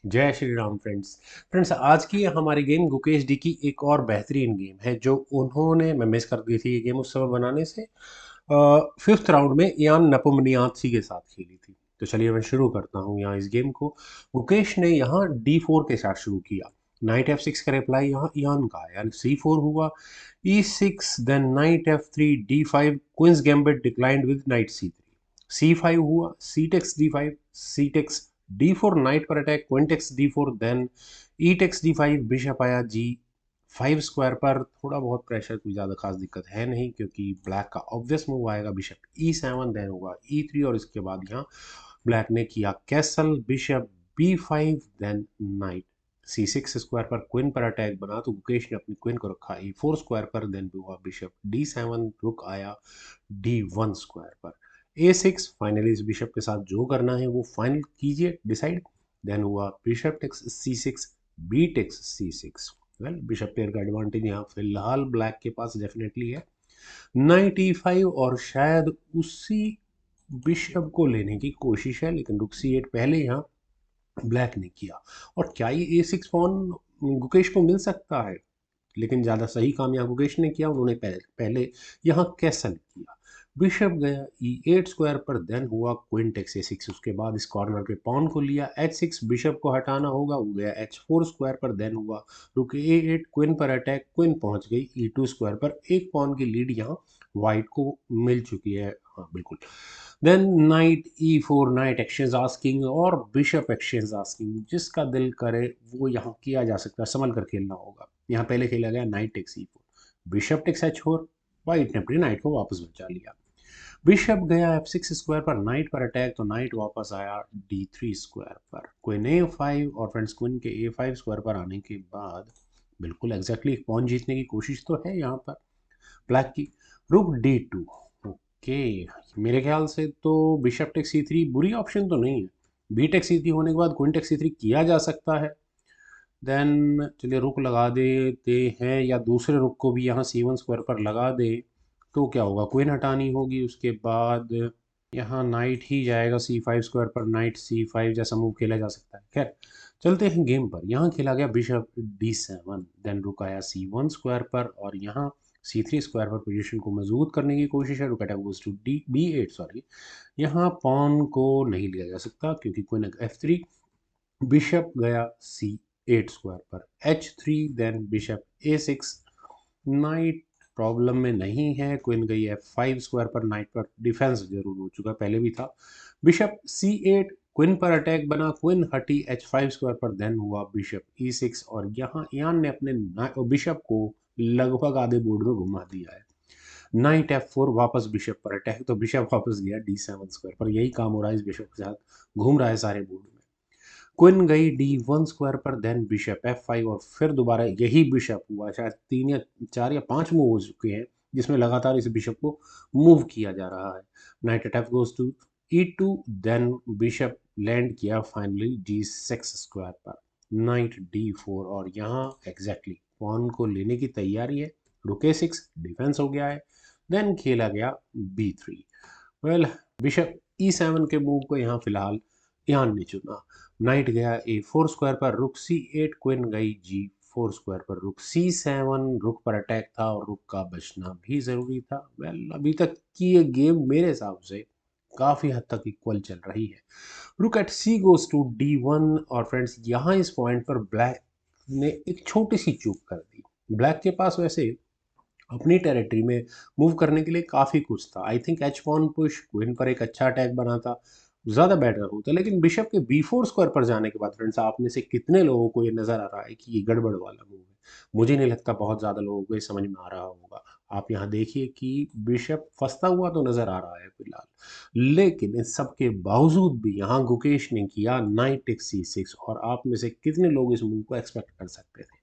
जय श्री राम फ्रेंड्स आज की हमारी गेम गुकेश डी की एक और बेहतरीन गेम है जो उन्होंने मैं मिस कर दी थी ये गेम उस समय बनाने से। फिफ्थ राउंड में यान नपुमनियात्सी के साथ खेली थी। तो चलिए मैं शुरू करता हूँ यहाँ इस गेम को। गुकेश ने यहाँ D4 के साथ शुरू किया। नाइट F6 का रिप्लाई यहाँ यान का आया, यानी C4 हुआ, E6, then knight F3, D5, queen's gambit declined with knight C3, C5 हुआ, C takes D5, C takes D4, knight पर attack, queen takes D4, then E takes D5, bishop आया G5 स्क्वायर पर। थोड़ा बहुत pressure, कोई ज़्यादा खास दिक्कत है नहीं क्योंकि ब्लैक का ऑब्वियस मूव आएगा बिशप E7, देन होगा E3 और इसके बाद यहाँ ब्लैक ने किया castle, bishop B5, then knight C6 square पर क्वीन पर अटैक बना तो गुकेश ने अपनी क्वीन को रखा E4 स्क्वायर पर, देन हुआ बिशप D7, रुक आया D1 स्क्वायर पर, A6। फाइनली इस बिशप के साथ जो करना है वो फाइनल कीजिए, डिसाइड। देन हुआ bishop takes C6, B takes C6। Well, bishop pair का एडवांटेज यहाँ फिलहाल ब्लैक के पास डेफिनेटली है। नाइट E5 और शायद उसी बिशप को लेने की कोशिश है, लेकिन रुक C8 पहले यहाँ ब्लैक ने किया। और क्या ये A6 पॉन गुकेश को मिल सकता है? लेकिन ज़्यादा सही काम यहाँ गुकेश ने किया, उन्होंने पहले यहाँ कैसल किया। बिशप गया E8 स्क्वायर पर, देन हुआ क्वीन टेक्स A6। उसके बाद इस कॉर्नर पे पॉन को लिया H6, बिशप को हटाना होगा, वो गया H4 स्क्वायर पर, देन हुआ रुक A8, क्वीन पर अटैक, क्वीन पहुंच गई E2 स्क्वायर पर। एक पॉन की लीड यहाँ व्हाइट को मिल चुकी है, हाँ बिल्कुल। Then knight E4, knight exchange asking और बिशप एक्सचेंज आस्किंग, जिसका दिल करे वो यहाँ किया जा सकता है, संभल कर खेलना होगा। यहाँ पहले खेला गया knight takes E4, bishop takes H4, white ने अपनी नाइट को वापस बचा लिया। बिशप गया F6 स्क्वायर पर, नाइट पर अटैक, तो नाइट वापस आया D3 स्क्वायर पर, क्वीन A5 और फ्रेंड्स क्वीन के A5 स्क्वायर पर आने के बाद बिल्कुल एग्जैक्टली पॉइंट जीतने की कोशिश तो है यहाँ पर ब्लैक की। रुक D2, ओके। मेरे ख्याल से तो बिशप टेक्स C3 बुरी ऑप्शन तो नहीं है। बी टेक्स C3 होने के बाद क्वीन टेक्स C3 किया जा सकता है। देन चलिए रुक लगा देते हैं, या दूसरे रुक को भी यहाँ C1 स्क्वायर पर लगा दे तो क्या होगा, क्वीन हटानी होगी। उसके बाद यहाँ नाइट ही जाएगा C5 स्क्वायर पर, नाइट C5 जैसा मूव खेला जा सकता है। खैर चलते हैं गेम पर। यहाँ खेला गया बिशप D7, देन रुक आया C1 स्क्वायर पर और यहाँ C3 स्क्वायर पर पोजीशन को मजबूत करने की कोशिश है। Rook attack goes to B8, sorry. यहाँ पॉन को नहीं लिया जा सकता क्योंकि क्वीन F3, बिशप गया C8 स्क्वायर पर, H3, then bishop A6, night problem में नहीं है, क्वीन गई F5 स्क्वायर पर, नाइट पर डिफेंस जरूर हो चुका है, पहले भी था। बिशप C8, क्वीन पर अटैक बना, क्वीन हटी H5 स्क्वायर पर, देन हुआ बिशप E6 और यहाँ यान ने अपने बिशप को लगभग आधे बोर्ड में घुमा दिया है। नाइट F4, वापस बिशप पर अटैक, तो बिशप वापस गया D7 स्क्वायर पर। यही काम हो रहा है इस बिशप के साथ, घूम रहा है सारे बोर्ड में। क्वीन गई D1 स्क्वायर पर, देन बिशप F5 और फिर दोबारा यही बिशप हुआ। शायद 3 या 4 या 5 मूव हो चुके हैं जिसमें लगातार इस बिशप को मूव किया जा रहा है। Knight attack goes to E2, then bishop land किया फाइनली D6 स्क्वायर पर, नाइट D4 और यहाँ एग्जैक्टली पॉन को लेने की तैयारी है। रुक A6, डिफेंस हो गया है। देन खेला गया B3। वेल, बिशप E7 के मूव को यहाँ फिलहाल ध्यान ने चुना। नाइट गया A4 स्क्वायर पर, रुक C8, क्वीन गई G4 स्क्वायर पर, रुक C7, रुक पर अटैक था और रुक का बचना भी जरूरी था। वेल, अभी तक की ये गेम मेरे हिसाब से काफी हद तक इक्वल चल रही है। रुक eight C goes to D1 और फ्रेंड्स यहाँ इस पॉइंट पर ब्लैक ने एक छोटी सी चूक कर दी। ब्लैक के पास वैसे अपनी टेरिटरी में मूव करने के लिए काफ़ी कुछ था। I think H pawn push, queen पर एक अच्छा अटैक बना था, ज़्यादा बेटर होता। लेकिन बिशप के B4 स्क्वायर पर जाने के बाद फ्रेंड्स, आप में से कितने लोगों को ये नज़र आ रहा है कि ये गड़बड़ वाला मूव है? मुझे नहीं लगता बहुत ज़्यादा लोगों को ये समझ में आ रहा होगा। आप यहाँ देखिए कि बिशप फंसता हुआ तो नज़र आ रहा है फिलहाल, लेकिन इन सब के बावजूद भी यहाँ गुकेश ने किया नाइट टेक्स C6 और आप में से कितने लोग इस मूव को एक्सपेक्ट कर सकते थे?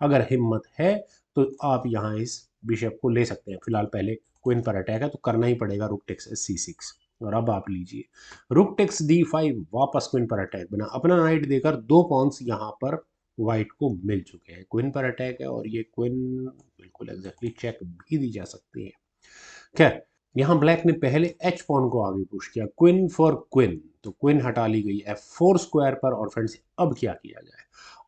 अगर हिम्मत है तो आप यहाँ इस बिशप को ले सकते हैं। फिलहाल पहले क्वीन पर अटैक है तो करना ही पड़ेगा रुक टेक्स C6। और अब आप लीजिए रुक टेक्स D5, वापस क्वीन पर अटैक बना, अपना नाइट देकर 2 पॉन्स यहाँ पर वाइट को मिल चुके हैं। क्वीन पर अटैक है और ये क्वीन बिल्कुल एग्जैक्टली चेक भी दी जा सकती है। खैर यहाँ ब्लैक ने पहले एच पॉन को आगे पुश किया, क्विन फॉर क्विन, तो क्विन हटा ली गई F4 स्क्वायर पर। और फ्रेंड्स अब क्या किया जाए,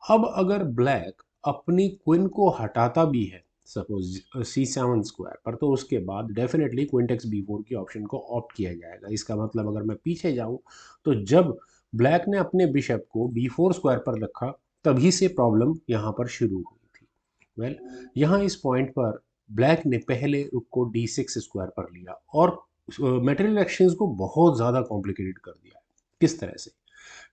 अब अगर ब्लैक अपनी क्विन को हटाता भी है सपोज C7 स्क्वायर पर, तो उसके बाद डेफिनेटली क्विन टेक्स B4 की ऑप्शन को ऑप्ट किया जाएगा। इसका मतलब अगर मैं पीछे जाऊं तो जब ब्लैक ने अपने बिशप को B4 स्क्वायर पर रखा तभी से प्रॉब्लम यहाँ पर शुरू हुई थी। वेल यहाँ इस पॉइंट पर ब्लैक ने पहले रुक को D6 स्क्वायर पर लिया और मेटेरियल एक्शंस को बहुत ज़्यादा कॉम्प्लिकेटेड कर दिया। किस तरह से,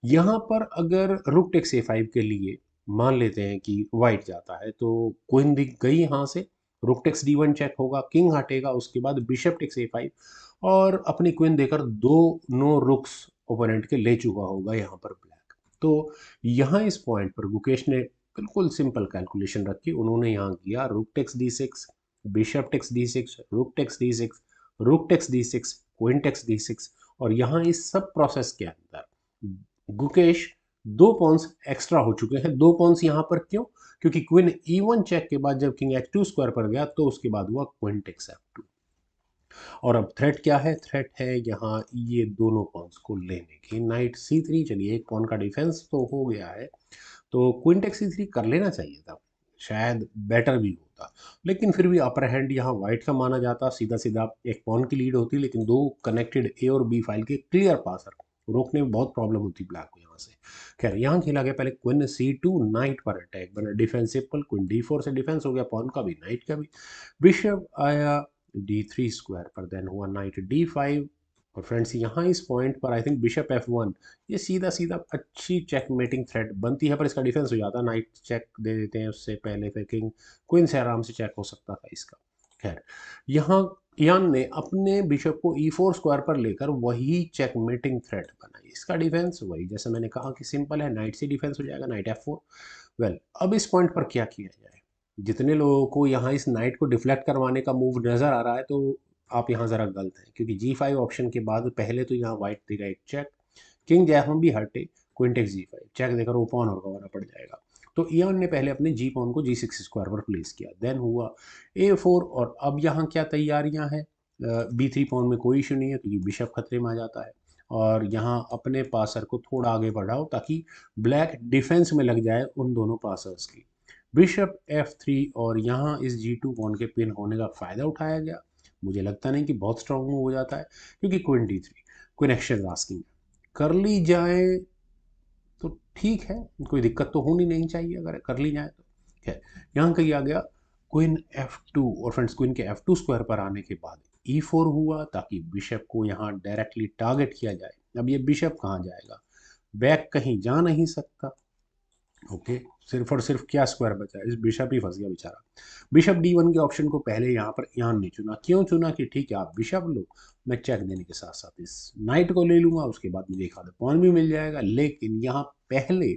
यहाँ पर अगर रुक टेक्स A5 के लिए मान लेते हैं कि वाइट जाता है तो क्वीन दिख गई यहाँ से, रुक टेक्स D1 चेक होगा, किंग हटेगा, उसके बाद बिशप टेक्स A5 और अपनी क्वीन देकर दो नो रुक्स ओपोनेंट के ले चुका होगा यहाँ पर ब्लैक। तो यहाँ इस पॉइंट पर गुकेश ने बिल्कुल सिंपल कैलकुलेशन रखी, उन्होंने यहाँ किया rook takes D6, bishop takes D6, rook takes D6, rook takes D6, queen takes D6। और यहाँ इस सब प्रोसेस के अंदर गुकेश दो पॉन्स एक्स्ट्रा हो चुके हैं। दो पॉन्स यहाँ पर क्यों, क्योंकि क्वीन E1 चेक के बाद जब किंग H2 स्क्वायर पर गया तो उसके बाद हुआ क्वीन टेक्स F2। और अब थ्रेट क्या है, थ्रेट है यहाँ ये दोनों पॉन्स को लेने की, नाइट C3। चलिए एक पॉन का डिफेंस तो हो गया है, तो क्वीन टेक्स C3 कर लेना चाहिए था, शायद बेटर भी होता, लेकिन फिर भी अपर हैंड यहाँ वाइट का माना जाता, सीधा सीधा एक पॉन की लीड होती, लेकिन दो कनेक्टेड ए और बी फाइल के क्लियर पासर रोकने में बहुत प्रॉब्लम होती ब्लैक को यहाँ से। खैर यहाँ खेला गया पहले क्वीन C2, नाइट पर अटैक बना डिफेंस सिंपल, क्वीन D4 से डिफेंस हो गया, पॉन का भी नाइट का भी। बिशप आया D3 स्क्वायर पर, देन हुआ नाइट D5। और फ्रेंड्स यहाँ इस पॉइंट पर आई थिंक बिशप F1, ये सीधा सीधा अच्छी चेकमेटिंग थ्रेड बनती है, पर इसका डिफेंस हो जाता, नाइट चेक दे देते हैं उससे पहले, फिर किंग क्वीन से आराम से चेक हो सकता था इसका। खैर यहाँ यान ने अपने बिशप को E4 स्क्वायर पर लेकर वही चेकमेटिंग थ्रेड बनाई, इसका डिफेंस वही जैसे मैंने कहा कि सिंपल है, नाइट से डिफेंस हो जाएगा, नाइट F4। वेल अब इस पॉइंट पर क्या किया जाए, जितने लोगों को यहाँ इस नाइट को डिफ्लेक्ट करवाने का मूव नजर आ रहा है तो आप यहाँ ज़रा गलत हैं, क्योंकि G5 ऑप्शन के बाद पहले तो यहाँ वाइट देगा एक चेक, किंग जैसे भी हटे, क्वीन टेक्स G5 चेक देकर वो पॉन और गंवाना पड़ जाएगा। तो इयान ने पहले अपने जी पॉन को G6 स्क्वायर पर प्लेस किया, देन हुआ A4। और अब यहाँ क्या तैयारियां हैं, B3 पॉन में कोई इशू नहीं है क्योंकि बिशप खतरे में आ जाता है, और यहाँ अपने पासर को थोड़ा आगे बढ़ाओ ताकि ब्लैक डिफेंस में लग जाए उन दोनों पासर्स की। बिशप F3 और यहाँ इस G2 पॉन के पिन होने का फ़ायदा उठाया गया। मुझे लगता नहीं कि बहुत स्ट्रांग मूव हो जाता है, क्योंकि queen D3 queen exchange asking कर ली जाए तो ठीक है, कोई दिक्कत तो होनी नहीं चाहिए अगर कर ली जाए तो। खैर यहाँ कहीं आ गया क्वीन F2, और फ्रेंड्स क्वीन के F2 स्क्वायर पर आने के बाद E4 हुआ ताकि बिशप को यहाँ डायरेक्टली टारगेट किया जाए। अब ये बिशप कहाँ जाएगा, बैक कहीं जा नहीं सकता। ओके, सिर्फ और सिर्फ क्या स्क्वायर बचा है, इस बिशप ही फंस गया बेचारा। बिशप D1 के ऑप्शन को पहले यहाँ पर यान ने चुना, क्यों चुना कि ठीक है आप बिशप लो, मैं चेक देने के साथ साथ इस नाइट को ले लूंगा, उसके बाद मुझे एक आधा पॉन भी मिल जाएगा। लेकिन यहाँ पहले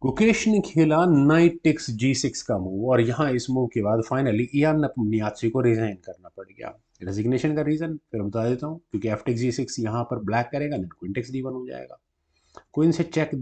गुकेश ने खेला नाइट टेक्स G6 का मूव, और यहाँ इस मूव के बाद फाइनली इयान नियात्सी को रिजाइन करना पड़ गया। रेजिग्नेशन का रीजन फिर बता देता हूँ, क्योंकि एफ टेक्स G6 यहाँ पर ब्लैक करेगा, देन क्वीन टेक्स D1 हो जाएगा, क्वीन से चेक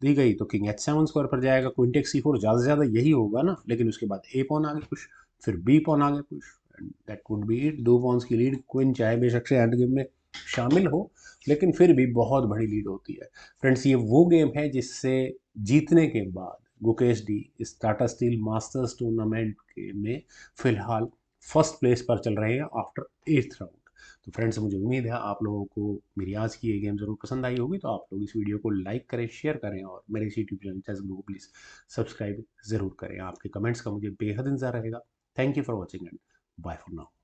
दी गई तो किंग H7 स्क्वायर पर जाएगा, क्वीन टेक्स C4 ज़्यादा से ज़्यादा यही होगा ना, लेकिन उसके बाद ए पॉन आगे पुश, फिर बी पॉन आगे push, that would be it. दो पॉन्स की लीड, क्वीन चाहे बेशक से एंड गेम में शामिल हो, लेकिन फिर भी बहुत बड़ी लीड होती है। फ्रेंड्स ये वो गेम है जिससे जीतने के बाद गुकेश डी इस टाटा स्टील मास्टर्स टूर्नामेंट के में फिलहाल फर्स्ट प्लेस पर चल रहे हैं आफ्टर 8th राउंड। तो फ्रेंड्स मुझे उम्मीद है आप लोगों को मेरी आज की ये गेम ज़रूर पसंद आई होगी, तो आप लोग इस वीडियो को लाइक करें, शेयर करें, और मेरे इस यूट्यूब चैनल चेस ग्रुप को प्लीज़ सब्सक्राइब ज़रूर करें। आपके कमेंट्स का मुझे बेहद इंतजार रहेगा। Thank you for watching and bye for now.